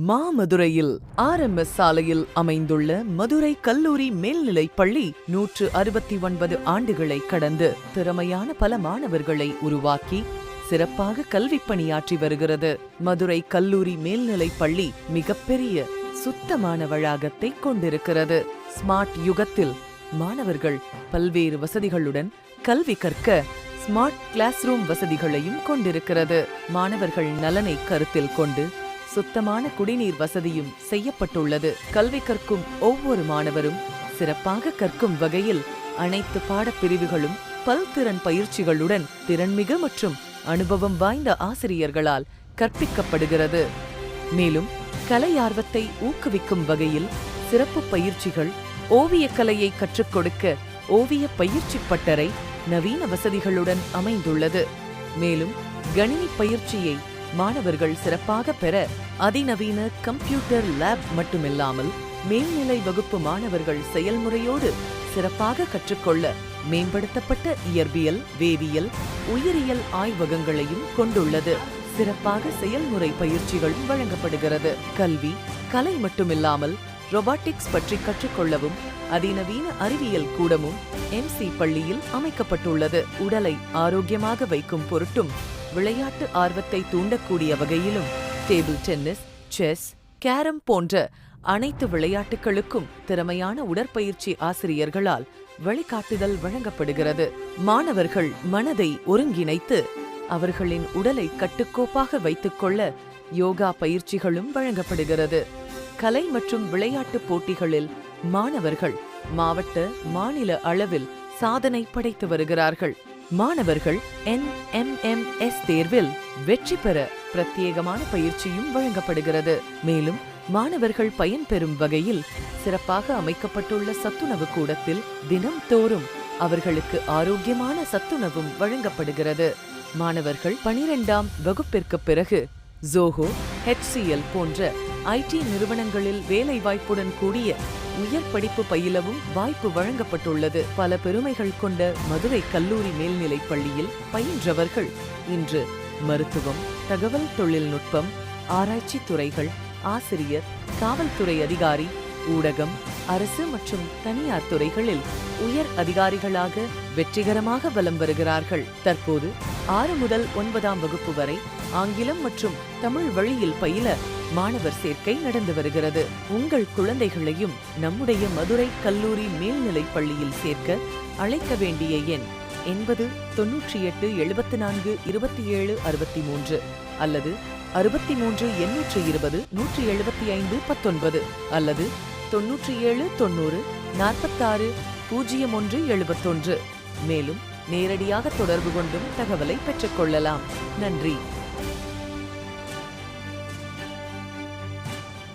மாமதுரையில் RMS சாலையில் அமைந்துள்ள மதுரை கல்லூரி மேல்நிலைப் பள்ளி 169 ஆண்டுகளை கடந்து திறமையான பல மாணவர்களை உருவாக்கி சிறப்பாக கல்வி பணியாற்றி வருகிறது. மதுரை கல்லூரி மேல்நிலைப் பள்ளி மிகப்பெரிய சுத்தமான வளாகத்தை கொண்டிருக்கிறது. ஸ்மார்ட் யுகத்தில் மாணவர்கள் பல்வேறு வசதிகளுடன் கல்வி கற்க ஸ்மார்ட் கிளாஸ் ரூம் வசதிகளையும் கொண்டிருக்கிறது. மாணவர்கள் நலனை கருத்தில் கொண்டு சுத்தமான குடிநீர் வசதியும் செய்யப்பட்டுள்ளது. கல்வி கற்கும் ஒவ்வொரு மாணவரும் சிறப்பாக கற்கும் வகையில் அனைத்து பாடப்பிரிவுகளும் பல்திறன் பயிற்சிகளுடன் திறன்மிகு மற்றும் அனுபவம் வாய்ந்த ஆசிரியர்களால் கற்பிக்கப்படுகிறது. மேலும் கலை ஆர்வத்தை ஊக்குவிக்கும் வகையில் சிறப்பு பயிற்சிகள், ஓவியக்கலையை கற்றுக் கொடுக்க ஓவிய பயிற்சி பட்டறை நவீன வசதிகளுடன் அமைந்துள்ளது. மேலும் கணினி பயிற்சியை மாணவர்கள் சிறப்பாக பெற அதிநவீன கம்ப்யூட்டர் லேப் மட்டுமில்லாமல் மேல்நிலை வகுப்பு மாணவர்கள் செயல்முறையோடு சிறப்பாக கற்றுக்கொள்ள மேம்படுத்தப்பட்ட இயற்பியல், வேதியியல், உயிரியல் ஆய்வகங்களையும் கொண்டுள்ளது. சிறப்பாக செயல்முறை பயிற்சிகளும் வழங்கப்படுகிறது. கல்வி, கலை மட்டுமில்லாமல் ரொபாட்டிக்ஸ் பற்றி கற்றுக்கொள்ளவும் அதிநவீன அறிவியல் கூடமும் MC பள்ளியில் அமைக்கப்பட்டுள்ளது. உடலை ஆரோக்கியமாக வைக்கும் பொருட்டும் விளையாட்டு ஆர்வத்தை தூண்டக்கூடிய வகையிலும் டேபிள் டென்னிஸ், செஸ், கேரம் போன்ற அனைத்து விளையாட்டுகளுக்கும் திறமையான உடற்பயிற்சி ஆசிரியர்களால் வழிகாட்டுதல் வழங்கப்படுகிறது. மாணவர்கள் மனதை ஒருங்கிணைத்து அவர்களின் உடலை கட்டுக்கோப்பாக வைத்துக்கொள்ள யோகா பயிற்சிகளும் வழங்கப்படுகிறது. கலை மற்றும் விளையாட்டு போட்டிகளில் மாணவர்கள் மாவட்ட, மாநில அளவில் சாதனை படைத்து வருகிறார்கள். மாணவர்கள் NMMS தேர்வில் வெற்றி பெற பிரத்யேகமான பயிற்சியும் வழங்கப்படுகிறது. மேலும் மாணவர்கள் பயன்பெறும் வகையில் சிறப்பாக அமைக்கப்பட்டுள்ள சத்துணவு கூடத்தில் தினம்தோறும் அவர்களுக்கு ஆரோக்கியமான சத்துணவும் வழங்கப்படுகிறது. மாணவர்கள் 12ஆம் வகுப்பிற்கு பிறகு ஜோஹோ, HCL போன்ற IT நிறுவனங்களில் வேலை வாய்ப்புடன் கூடிய உயர் படிப்பு பயிலவும் வாய்ப்பு வழங்கப்பட்டுள்ளது. பல பெருமைகள் கொண்ட மதுரை கல்லூரி மேல்நிலைப் பள்ளியில் பயின்றவர்கள் இன்று மருத்துவம், தகவல் தொழில்நுட்பம், ஆராய்ச்சி துறைகள், ஆசிரியர், காவல்துறை அதிகாரி, ஊடகம், அரசு மற்றும் தனியார் துறைகளில் உயர் அதிகாரிகளாக வெற்றிகரமாக வலம் வருகிறார்கள். தற்போது 6 முதல் 9ஆம் வகுப்பு வரை ஆங்கிலம் மற்றும் தமிழ் வழியில் பயில மாணவர் சேர்க்கை நடந்து வருகிறது. உங்கள் குழந்தைகளையும் நம்முடைய மதுரை கல்லூரி மேல்நிலைப் பள்ளியில் சேர்க்க அழைக்க வேண்டிய எண் 80 98 74 27 63 அல்லது 63 820 175 19 அல்லது 97 90 46 01 71. மேலும் நேரடியாக தொடர்பு கொண்டும் தகவலை பெற்றுக்கொள்ளலாம். நன்றி.